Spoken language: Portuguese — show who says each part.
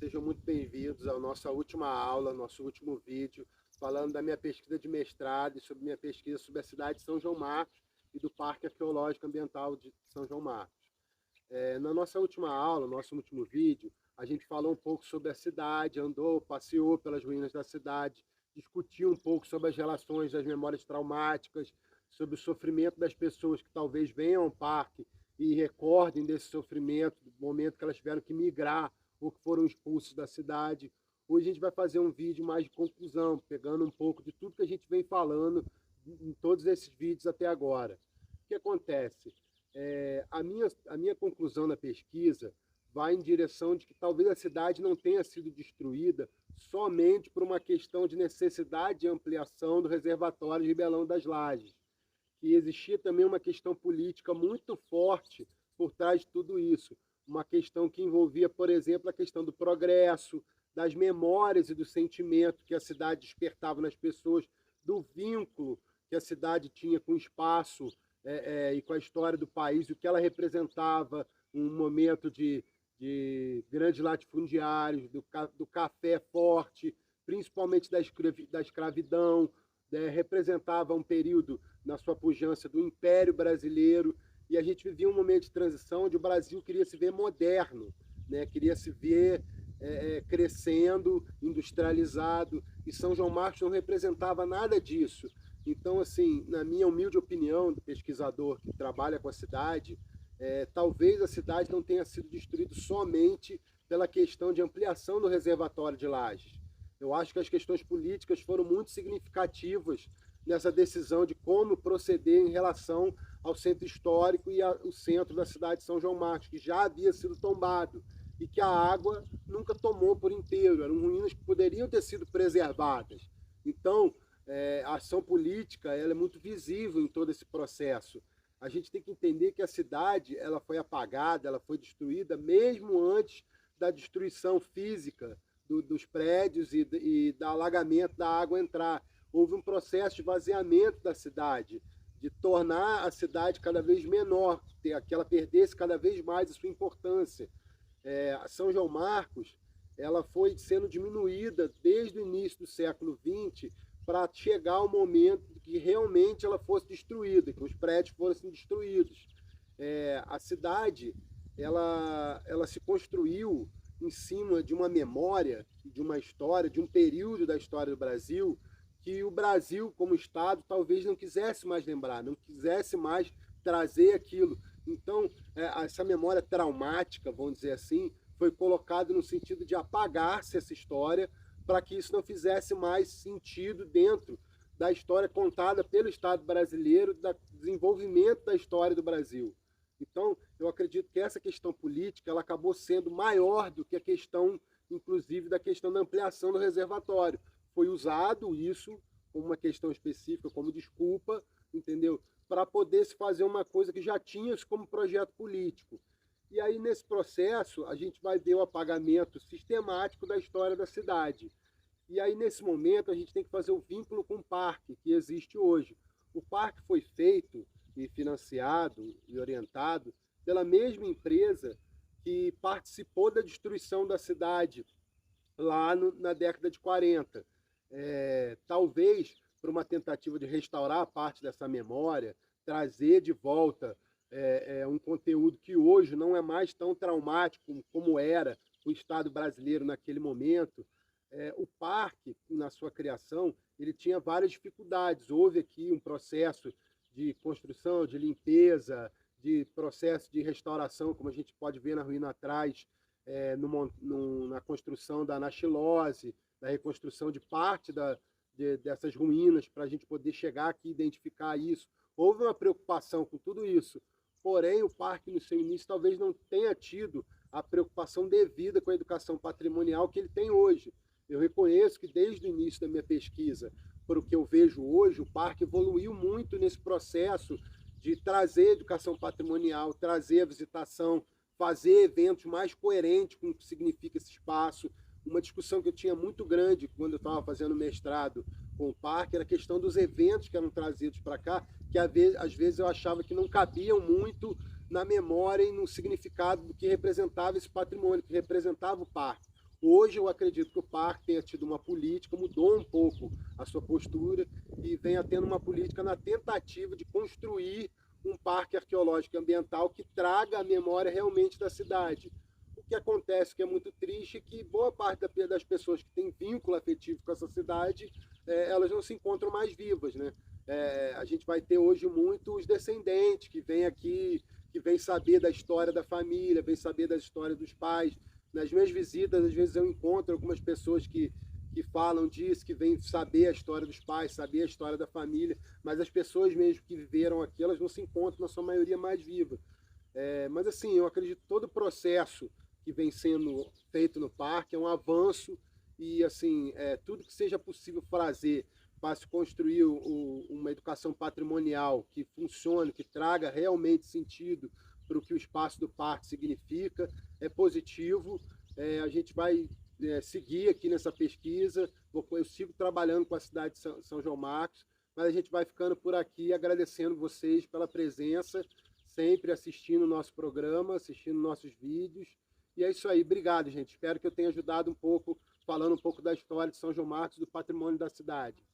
Speaker 1: sejam muito bem-vindos à nossa última aula, nosso último vídeo, falando da minha pesquisa de mestrado e sobre minha pesquisa sobre a cidade de São João Marcos e do Parque Arqueológico Ambiental de São João Marcos. Na nossa última aula, nosso último vídeo, a gente falou um pouco sobre a cidade, andou, passeou pelas ruínas da cidade, discutiu um pouco sobre as relações das memórias traumáticas, sobre o sofrimento das pessoas que talvez venham ao parque e recordem desse sofrimento, do momento que elas tiveram que migrar ou que foram expulsos da cidade. Hoje a gente vai fazer um vídeo mais de conclusão, pegando um pouco de tudo que a gente vem falando em todos esses vídeos até agora. O que acontece? A minha conclusão na pesquisa vai em direção de que talvez a cidade não tenha sido destruída somente por uma questão de necessidade de ampliação do reservatório de Ribeirão das Lajes, que existia também uma questão política muito forte por trás de tudo isso, uma questão que envolvia, por exemplo, a questão do progresso, das memórias e do sentimento que a cidade despertava nas pessoas, do vínculo que a cidade tinha com o espaço e com a história do país, o que ela representava, um momento de grandes latifundiários, do café forte, principalmente da escravidão, representava um período na sua pujança do Império Brasileiro, e a gente vivia um momento de transição onde o Brasil queria se ver moderno, né? Queria se ver crescendo, industrializado, e São João Marcos não representava nada disso. Então, assim, na minha humilde opinião, do pesquisador que trabalha com a cidade, talvez a cidade não tenha sido destruída somente pela questão de ampliação do reservatório de Lajes. Eu acho que as questões políticas foram muito significativas nessa decisão de como proceder em relação ao centro histórico e ao centro da cidade de São João Marcos, que já havia sido tombado e que a água nunca tomou por inteiro, eram ruínas que poderiam ter sido preservadas. Então, a ação política ela é muito visível em todo esse processo. A gente tem que entender que a cidade ela foi apagada, ela foi destruída mesmo antes da destruição física dos prédios e do alagamento da água entrar. Houve um processo de esvaziamento da cidade, de tornar a cidade cada vez menor, que ela perdesse cada vez mais a sua importância. São João Marcos ela foi sendo diminuída desde o início do século XX para chegar ao momento que realmente ela fosse destruída, que os prédios fossem destruídos. A cidade ela se construiu em cima de uma memória, de uma história, de um período da história do Brasil, que o Brasil, como Estado, talvez não quisesse mais lembrar, não quisesse mais trazer aquilo. Então, essa memória traumática, vamos dizer assim, foi colocada no sentido de apagar-se essa história para que isso não fizesse mais sentido dentro da história contada pelo Estado brasileiro, do desenvolvimento da história do Brasil. Então, eu acredito que essa questão política ela acabou sendo maior do que a questão, inclusive, da questão da ampliação do reservatório. Foi usado isso como uma questão específica, como desculpa, entendeu? Para poder se fazer uma coisa que já tinha isso como projeto político. E aí, nesse processo, a gente vai ver o apagamento sistemático da história da cidade. E aí, nesse momento, a gente tem que fazer o vínculo com o parque que existe hoje. O parque foi feito e financiado e orientado pela mesma empresa que participou da destruição da cidade lá na década de 40. Talvez por uma tentativa de restaurar parte dessa memória, trazer de volta um conteúdo que hoje não é mais tão traumático como era o Estado brasileiro naquele momento. O parque, na sua criação, ele tinha várias dificuldades. Houve aqui um processo de construção, de limpeza, de processo de restauração, como a gente pode ver na ruína atrás, na construção da anaxilose, da reconstrução de parte dessas ruínas, para a gente poder chegar aqui e identificar isso. Houve uma preocupação com tudo isso, porém o parque no seu início talvez não tenha tido a preocupação devida com a educação patrimonial que ele tem hoje. Eu reconheço que desde o início da minha pesquisa, para o que eu vejo hoje, o parque evoluiu muito nesse processo de trazer educação patrimonial, trazer a visitação, fazer eventos mais coerentes com o que significa esse espaço. Uma discussão que eu tinha muito grande quando eu estava fazendo mestrado com o parque era a questão dos eventos que eram trazidos para cá, que às vezes eu achava que não cabiam muito na memória e no significado do que representava esse patrimônio, que representava o parque. Hoje eu acredito que o parque tenha tido uma política, mudou um pouco a sua postura e venha tendo uma política na tentativa de construir um parque arqueológico e ambiental que traga a memória realmente da cidade. O que acontece, que é muito triste, é que boa parte das pessoas que têm vínculo afetivo com essa cidade, elas não se encontram mais vivas, né? A gente vai ter hoje muito os descendentes que vêm aqui, que vêm saber da história da família, vêm saber da história dos pais. Nas minhas visitas, às vezes eu encontro algumas pessoas que falam disso, que vêm saber a história dos pais, saber a história da família, mas as pessoas mesmo que viveram aqui, elas não se encontram, na sua maioria, mais vivas. Mas assim, eu acredito que todo o processo que vem sendo feito no parque é um avanço e assim, tudo que seja possível fazer para se construir uma educação patrimonial que funcione, que traga realmente sentido para o que o espaço do parque significa, é positivo. A gente vai seguir aqui nessa pesquisa, eu sigo trabalhando com a cidade de São João Marcos, mas a gente vai ficando por aqui agradecendo vocês pela presença, sempre assistindo o nosso programa, assistindo nossos vídeos. E é isso aí, obrigado, gente. Espero que eu tenha ajudado um pouco, falando um pouco da história de São João Marcos, do patrimônio da cidade.